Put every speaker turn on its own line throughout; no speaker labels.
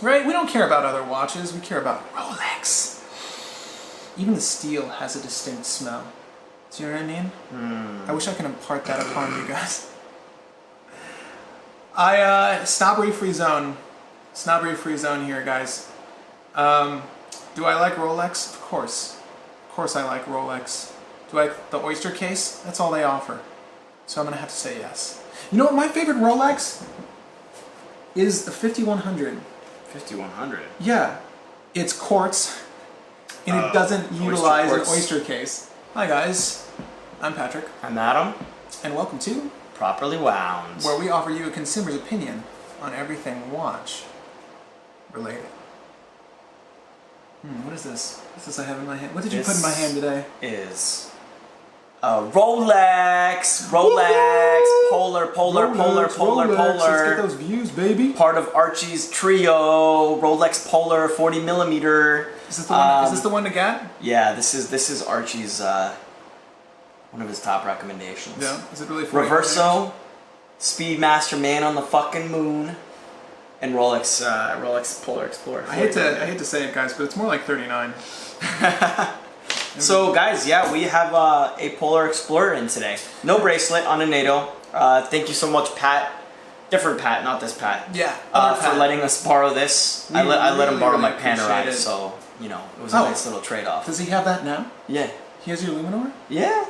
Right? We don't care about other watches. We care about Rolex. Even the steel has a distinct smell. Do you know what I mean? I wish I could impart that upon you guys. Snobbery free zone. Snobbery free zone here, guys. Do I like Rolex? Of course. Of course I like Rolex. Do I like the Oyster case? That's all they offer. So I'm going to have to say yes. You know what? My favorite Rolex is the 5100.
5100?
Yeah. It's quartz, and it doesn't utilize an oyster case. Hi guys. I'm Patrick.
I'm Adam.
And welcome to
Properly Wound,
where we offer you a consumer's opinion on everything watch related. What is this? What's this I have in my hand? What did you put in my hand today?
Is a Rolex. Polar.
Let's get those views, baby.
Part of Archie's trio. Rolex Polar 40 millimeter.
Is this the one? Is this the one to get?
Yeah, this is Archie's one of his top recommendations.
Yeah. Is it really?
Reverso, Speedmaster Man on the fucking moon, and Rolex Polar Explorer.
I hate to say it, guys, but it's more like 39.
So, guys, yeah, we have a Polar Explorer in today. No bracelet on a NATO. Thank you so much, Pat. Different Pat, not this Pat.
Yeah.
For letting us borrow this. I let him borrow my Panerai,
it.
so you know it was a nice little trade-off.
Does he have that now?
Yeah.
He has your Luminor?
Yeah.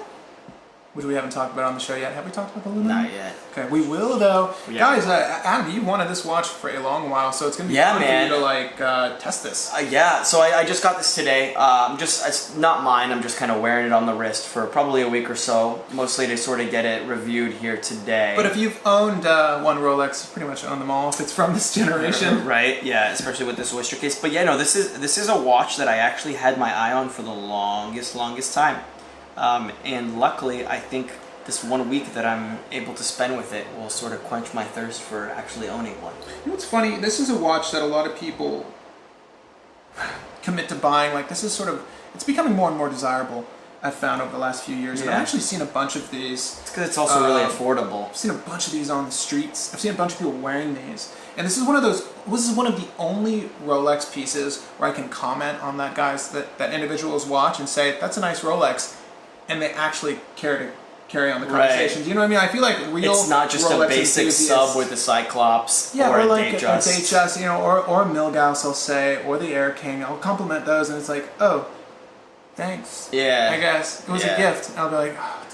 Which we haven't talked about on the show yet. Have we talked about the Luminor?
Not yet.
Okay, we will though.
Yeah.
Guys, Adam, you wanted this watch for a long while, so it's gonna be fun
man.
for you to test this.
Yeah, so I just got this today. It's not mine. I'm just kind of wearing it on the wrist for probably a week or so, mostly to sort of get it reviewed here today.
But if you've owned one Rolex, you pretty much own them all if it's from this generation.
Right, yeah, especially with this oyster case. But yeah, no, this is a watch that I actually had my eye on for the longest time. And luckily, I think this 1 week that I'm able to spend with it will sort of quench my thirst for actually owning one.
You know what's funny? This is a watch that a lot of people commit to buying. Like, this is sort of, it's becoming more and more desirable, I've found, over the last few years.
Yeah.
And I've actually seen a bunch of these.
It's because it's also really affordable.
I've seen a bunch of these on the streets. I've seen a bunch of people wearing these. And this is one of the only Rolex pieces where I can comment on that that individual's watch and say, that's a nice Rolex. And they actually carry on the conversation.
Right.
Do you know what I mean? I feel like real
It's not just
Rolex
a basic
enthusiasts,
sub with a Cyclops
or
a
like
Datejust.
a Datejust, you know, or a Milgauss, I'll say, or the Air King. I'll compliment those, and it's like, oh, thanks.
Yeah.
I guess. It was a gift. I'll be like, oh,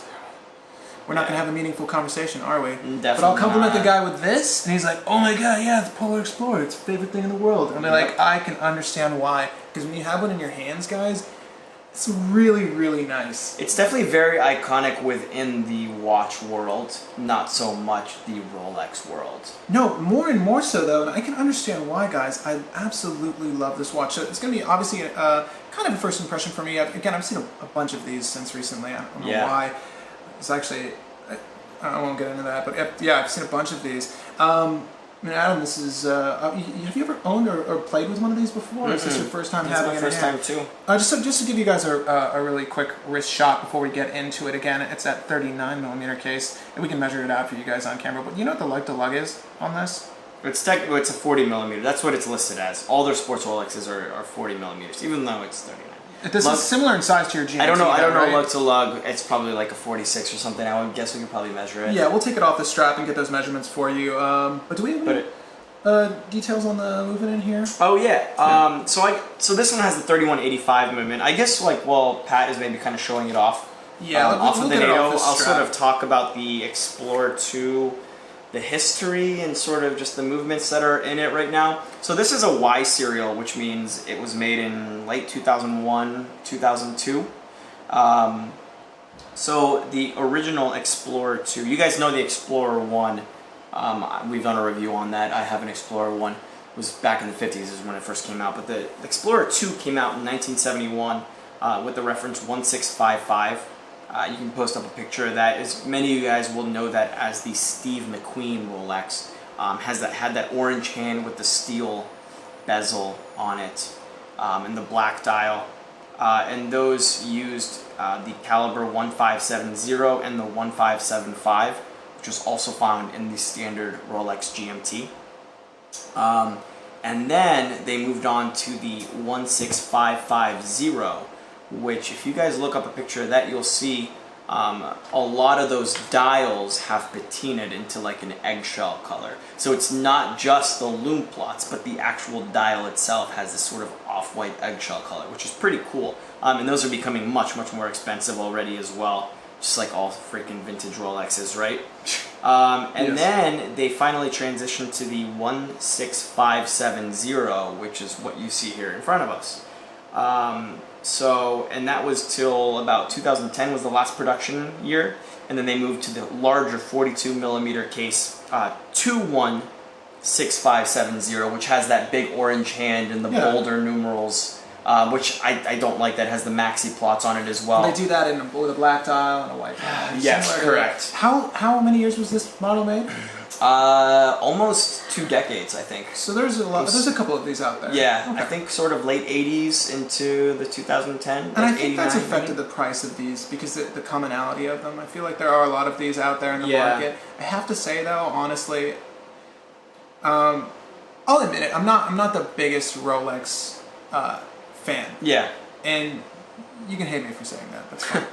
we're not going to have a meaningful conversation, are we?
Definitely
but I'll compliment
not.
the guy with this, and he's like, oh my god, yeah, it's Polar Explorer. It's the favorite thing in the world. And I'll be like, I can understand why. Because when you have one in your hands, guys, it's really, really nice.
It's definitely very iconic within the watch world, not so much the Rolex world.
No, more and more so though, and I can understand why, guys. I absolutely love this watch. So it's going to be obviously kind of a first impression for me. Again, I've seen a bunch of these since recently. I don't know why. It's actually, I won't get into that, but yeah, I've seen a bunch of these. I mean, Adam, this is. Have you ever owned or played with one of these before? Or is this your first time having it?
It's my first time too.
Just to give you guys a really quick wrist shot before we get into it. Again, it's that 39 millimeter case, and we can measure it out for you guys on camera. But you know what the lug to lug is on this?
It's a 40 millimeter. That's what it's listed as. All their sports Rolexes are 40 millimeters, even though it's 39.
This is similar in size to your GMT.
I don't know
right?
lug to lug. It's probably like a 46 or something. I would guess we could probably measure it.
Yeah, we'll take it off the strap and get those measurements for you. But do we have any details on the movement in here?
Oh yeah. So this one has the 3185 movement. I guess Pat is maybe kind of showing it off.
Yeah,
off of the NATO. I'll
strap.
sort of talk about the Explorer 2, the history, and sort of just the movements that are in it right now. So this is a Y serial, which means it was made in late 2001, 2002. So the original Explorer 2, you guys know the Explorer 1. We've done a review on that. I have an Explorer 1. It was back in the 50s is when it first came out. But the Explorer 2 came out in 1971 with the reference 1655. You can post up a picture of that. As many of you guys will know that as the Steve McQueen Rolex. Had that orange hand with the steel bezel on it and the black dial. And those used the caliber 1570 and the 1575, which was also found in the standard Rolex GMT. And then they moved on to the 16550, which if you guys look up a picture of that, you'll see a lot of those dials have patinaed into like an eggshell color. So it's not just the lume plots, but the actual dial itself has this sort of off-white eggshell color, which is pretty cool. And those are becoming much, much more expensive already as well, just like all freaking vintage Rolexes, right? And then they finally transitioned to the 16570, which is what you see here in front of us. And that was till about 2010 was the last production year, and then they moved to the larger 42 millimeter case 2166570, which has that big orange hand and the bolder numerals, which I don't like. That has the maxi plots on it as well.
They do that with a black dial and a white dial.
Yes, correct.
How many years was this model made?
Almost 2 decades, I think.
So there's a lot. There's a couple of these out there.
Yeah, okay. I think sort of late 80s into the 2010.
And I think that's affected the price of these because the commonality of them. I feel like there are a lot of these out there in the market. I have to say though, honestly, I'll admit it. I'm not the biggest Rolex fan.
Yeah.
And you can hate me for saying that. That's fine.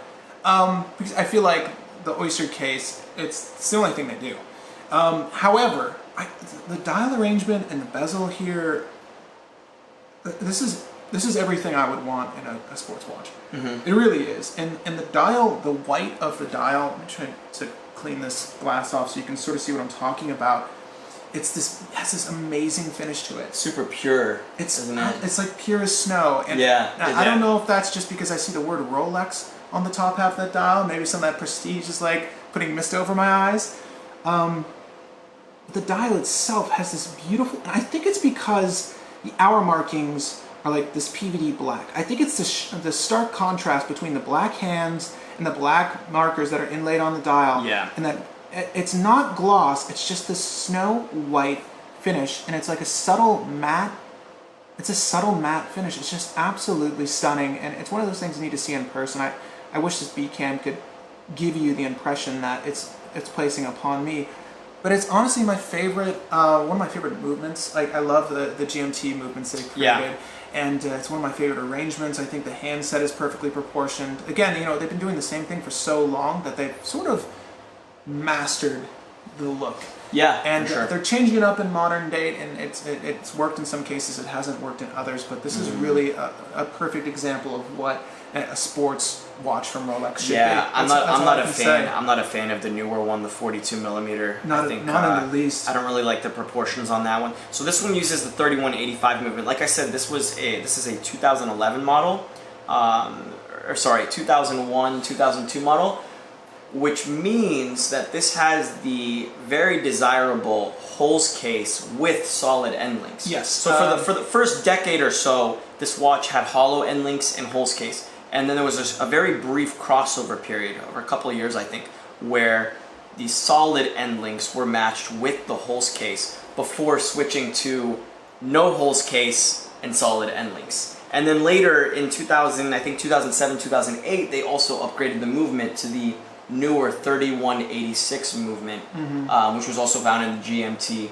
Because I feel like the Oyster case, it's the only thing they do. However, the dial arrangement and the bezel here, this is everything I would want in a sports watch. Mm-hmm. It really is. And the dial, the white of the dial, I'm trying to clean this glass off so you can sort of see what I'm talking about. It has this amazing finish to it.
Super pure, isn't it?
It's like pure as snow. And I don't know if that's just because I see the word Rolex on the top half of that dial. Maybe some of that prestige is like putting mist over my eyes. The dial itself has this beautiful, and I think it's because the hour markings are like this PVD black. I think it's the stark contrast between the black hands and the black markers that are inlaid on the dial.
Yeah.
And that it's not gloss, it's just this snow white finish, and it's like a subtle matte. It's a subtle matte finish. It's just absolutely stunning, and it's one of those things you need to see in person. I wish this B cam could give you the impression that it's placing upon me. But it's honestly my favorite, one of my favorite movements. Like I love the GMT movements they created, and it's one of my favorite arrangements. I think the handset is perfectly proportioned. Again, they've been doing the same thing for so long that they've sort of mastered the look.
Yeah,
and
for sure.
They're changing it up in modern date, and it's worked in some cases. It hasn't worked in others, but this is really a perfect example of what a sports watch from Rolex should be.
I'm not a fan. I'm not a fan of the newer one, the 42 millimeter.
Not in the least.
I don't really like the proportions on that one. So this one uses the 3185 movement. Like I said, this is a 2011 model, 2001, 2002 model, which means that this has the very desirable Holes case with solid end links.
Yes.
So for the first decade or so, this watch had hollow end links and Holes case. And then there was a very brief crossover period, over a couple of years I think, where the solid end links were matched with the Holes case before switching to no Holes case and solid end links. And then later in 2007, 2008, they also upgraded the movement to the newer 3186 movement, which was also found in the GMT,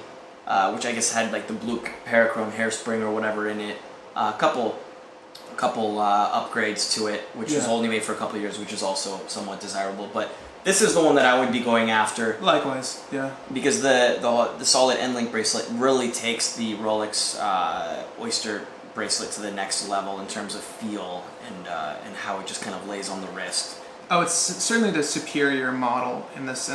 which I guess had like the blue parachrome hairspring or whatever in it. A couple upgrades to it, which was only made for a couple of years, which is also somewhat desirable. But this is the one that I would be going after.
Likewise, yeah.
Because the solid end link bracelet really takes the Rolex Oyster bracelet to the next level in terms of feel and how it just kind of lays on the wrist.
Oh, it's certainly the superior model in this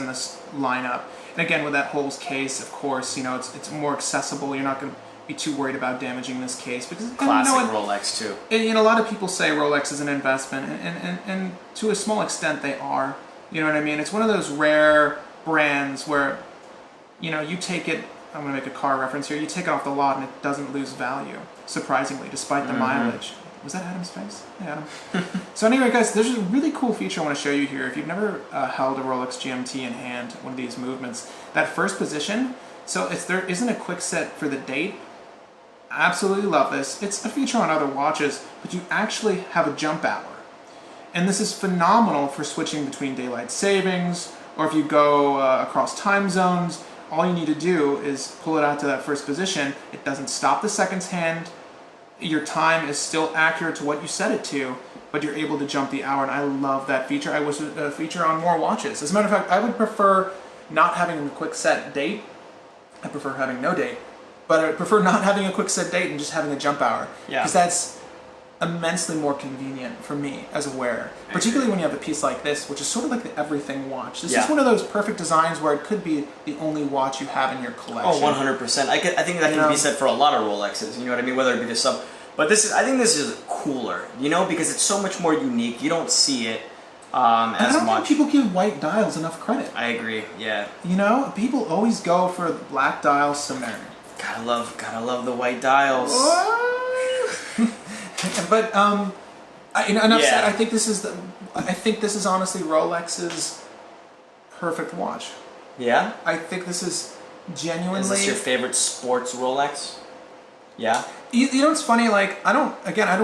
lineup. And again, with that Holes case, of course, it's more accessible. You're not going to be too worried about damaging this case because
classic Rolex too.
And a lot of people say Rolex is an investment, and to a small extent they are. You know what I mean? It's one of those rare brands where, you take it. I'm going to make a car reference here. You take it off the lot and it doesn't lose value, surprisingly, despite the mileage. Was that Adam's face? Yeah, Adam. So anyway, guys, there's a really cool feature I want to show you here. If you've never held a Rolex GMT in hand, one of these movements, that first position, so there isn't a quick set for the date. I absolutely love this. It's a feature on other watches, but you actually have a jump hour. And this is phenomenal for switching between daylight savings, or if you go across time zones, all you need to do is pull it out to that first position. It doesn't stop the seconds hand. Your time is still accurate to what you set it to, but you're able to jump the hour, and I love that feature. I wish a feature on more watches. As a matter of fact, I would prefer not having a quick set date. I prefer having no date, but I prefer not having a quick set date and just having a jump hour.
Yeah.
Because that's immensely more convenient for me as a wearer, particularly when you have a piece like this, which is sort of like the everything watch. This is one of those perfect designs where it could be the only watch you have in your collection.
Oh, 100%. I think that can be said for a lot of Rolexes. You know what I mean? Whether it be the sub, but I think this is cooler. You know, because it's so much more unique. You don't see it as much.
I don't think people give white dials enough credit.
I agree. Yeah.
You know, people always go for the black dial somewhere.
Gotta love the white dials.
But enough said. I think this is honestly Rolex's perfect watch.
Yeah.
I think this is genuinely.
Is this your favorite sports Rolex? Yeah.
You know, it's funny. Like I don't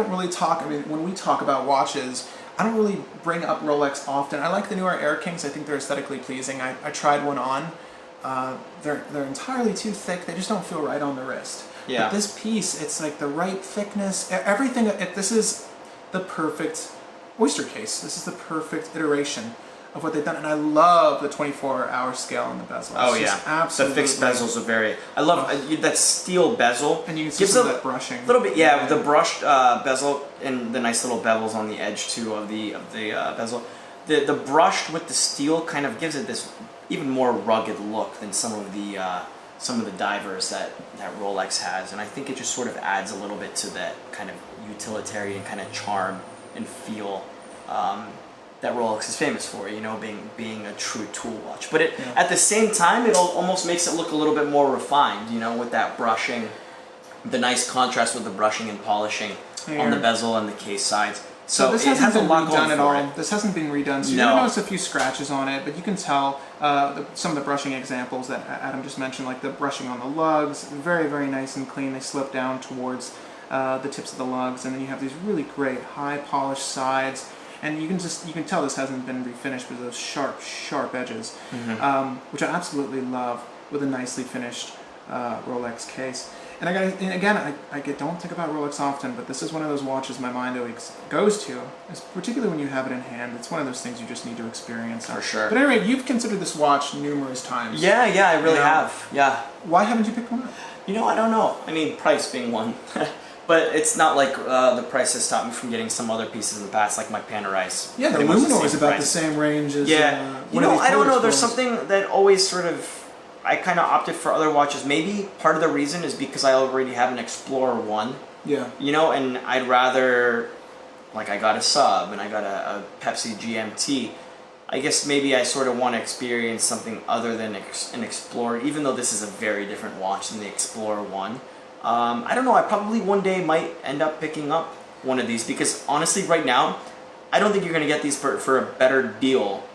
really talk. I mean, when we talk about watches, I don't really bring up Rolex often. I like the newer Air Kings. I think they're aesthetically pleasing. I tried one on. They're entirely too thick. They just don't feel right on the wrist.
Yeah.
But this piece, it's like the right thickness. Everything. This is the perfect oyster case. This is the perfect iteration of what they've done, and I love the 24-hour scale on the bezel.
Oh yeah, absolutely. The fixed bezels are very. I love that steel bezel.
And you can see some of that brushing.
A little bit, yeah. The brushed bezel and the nice little bevels on the edge too of the bezel. The brushed with the steel kind of gives it this even more rugged look than some of the divers that Rolex has, and I think it just sort of adds a little bit to that kind of utilitarian kind of charm and feel that Rolex is famous for, you know, being a true tool watch. But at the same time, it almost makes it look a little bit more refined, you know, with that brushing, the nice contrast with the brushing and polishing on the bezel and the case sides. So
this
it has
hasn't
a
been
lot
redone
going
at
for
all.
it.
This hasn't been redone. So you're gonna notice a few scratches on it, but you can tell some of the brushing examples that Adam just mentioned, like the brushing on the lugs, very, very nice and clean. They slip down towards the tips of the lugs, and then you have these really great high polished sides, and you can tell this hasn't been refinished with those sharp edges, which I absolutely love with a nicely finished Rolex case. And I don't think about Rolex often, but this is one of those watches my mind always goes to, particularly when you have it in hand. It's one of those things you just need to experience.
For sure.
But anyway, you've considered this watch numerous times.
Yeah, I really have. Yeah.
Why haven't you picked one up?
You know, I don't know. I mean, price being one. But it's not like the price has stopped me from getting some other pieces in the past, like my Panerai.
Yeah, the Luminor is about the same range as
you know, I don't know. There's something that always sort of... I kind of opted for other watches. Maybe part of the reason is because I already have an Explorer 1.
Yeah.
You know, and I'd rather... Like, I got a sub, and I got a Pepsi GMT. I guess maybe I sort of want to experience something other than an Explorer, even though this is a very different watch than the Explorer 1. I don't know, I probably one day might end up picking up one of these, because honestly, right now, I don't think you're going to get these for a better deal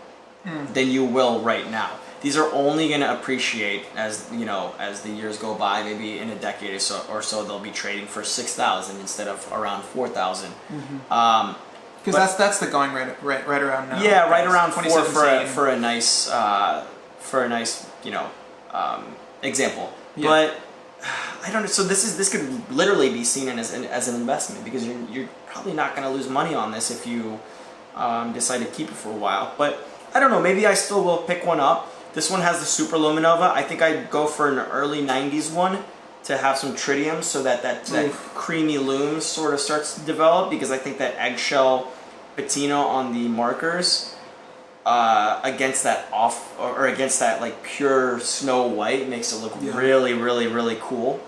than you will right now. These are only going to appreciate as the years go by. Maybe in a decade or so they'll be trading for $6,000 instead of around $4,000.
Because that's the going right around now.
Yeah, right around $4,000 for a nice example. Yeah. But I don't know. So this could literally be seen as an investment, because you're probably not going to lose money on this if you decide to keep it for a while. But I don't know. Maybe I still will pick one up. This one has the Super Luminova. I think I'd go for an early 90s one to have some tritium, so that creamy lume sort of starts to develop, because I think that eggshell patina on the markers against that against that like pure snow white makes it look really, really, really cool.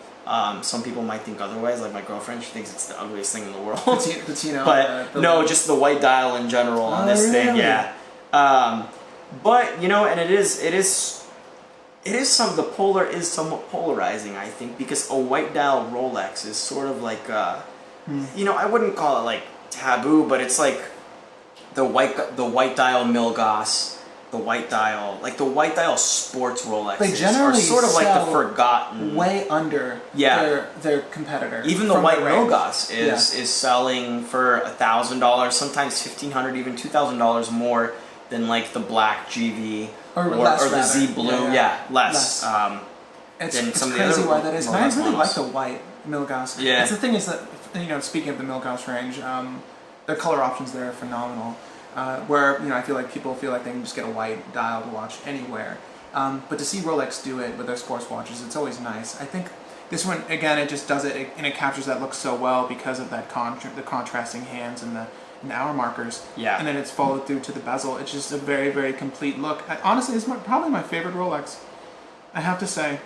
Some people might think otherwise, like my girlfriend. She thinks it's the ugliest thing in the world.
Patina,
but no, just the white dial in general on this thing, yeah. But you know, and the polar is somewhat polarizing, I think, because a white dial Rolex is sort of like you know, I wouldn't call it like taboo, but it's like the white dial Milgauss, the white dial sports Rolex.
They generally
are sort of like the forgotten,
way under their competitor.
Even the white Milgauss is selling for $1,000, sometimes $1,500, even $2,000 more than like the black GV
or less,
the Z Blue, less.
It's
than some of the
crazy
other
why that is. And I
Milgauss
really
models.
like the white Milgauss.
Yeah.
It's the thing is that, you know, speaking of the Milgauss range, the color options there are phenomenal. Where, you know, I feel like people feel like they can just get a white dial to watch anywhere. But to see Rolex do it with their sports watches, it's always nice. I think this one, again, it just does it, and it captures that look so well because of that the contrasting hands and the hour markers.
Yeah.
And then it's followed through to the bezel. It's just a very, very complete look. Honestly, it's probably my favorite Rolex, I have to say.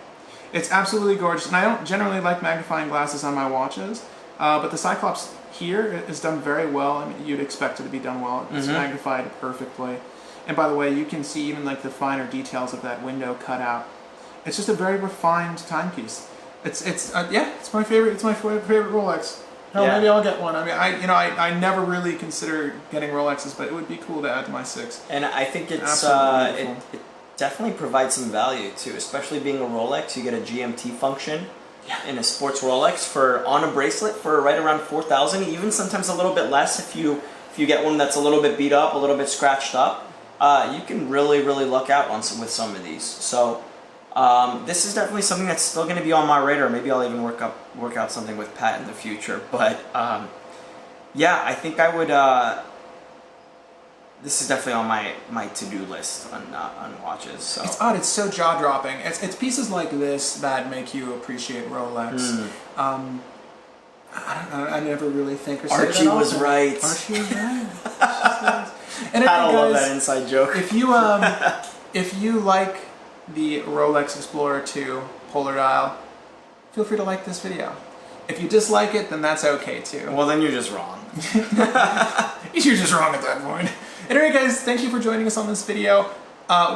It's absolutely gorgeous, and I don't generally like magnifying glasses on my watches, but the Cyclops here is done very well. I mean, you'd expect it to be done well. It's magnified perfectly. And by the way, you can see even like the finer details of that window cut out. It's just a very refined timepiece. It's my favorite. It's my favorite Rolex. Hell, maybe I'll get one. I mean, I never really consider getting Rolexes, but it would be cool to add to my 6.
And I think it's it definitely provides some value too, especially being a Rolex. You get a GMT function in a sports Rolex on a bracelet for right around 4,000, even sometimes a little bit less if you get one that's a little bit beat up, a little bit scratched up. You can really luck out with some of these. So this is definitely something that's still going to be on my radar. Maybe I'll even work out something with Pat in the future. But yeah, I think I would. This is definitely on my to-do list on watches. So
it's odd. It's so jaw-dropping. It's pieces like this that make you appreciate Rolex. I never really think or say
Archie
that
was
often.
right.
Archie was right. And
I
anyway,
love
guys,
that inside joke.
If you like the Rolex Explorer 2 Polar Dial, feel free to like this video. If you dislike it, then that's okay too.
Well, then you're just wrong.
You're just wrong at that point. Anyway, guys, thank you for joining us on this video.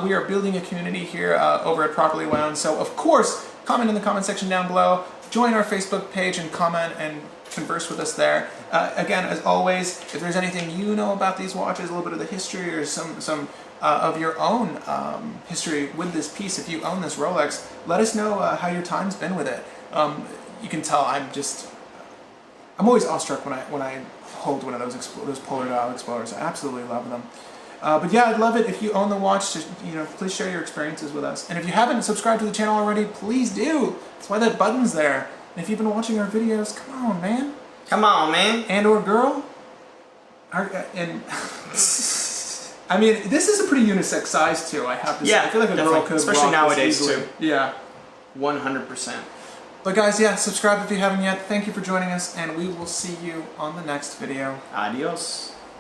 We are building a community here over at Properly Wound, so of course, comment in the comment section down below. Join our Facebook page and comment and converse with us there. Again, as always, if there's anything you know about these watches, a little bit of the history or some of your own history with this piece, if you own this Rolex, let us know how your time's been with it. You can tell I'm always awestruck when I hold one of those Polar Dial Explorers. I absolutely love them. But yeah, I'd love it if you own the watch to, please share your experiences with us. And if you haven't subscribed to the channel already, please do. That's why that button's there. And if you've been watching our videos, come on, man.
Come on, man.
And or girl. And I mean, this is a pretty unisex size too, I have to say. I feel like a girl could
especially
rock
nowadays
this easily.
too.
Yeah.
100%.
But guys, yeah, subscribe if you haven't yet. Thank you for joining us, and we will see you on the next video.
Adios.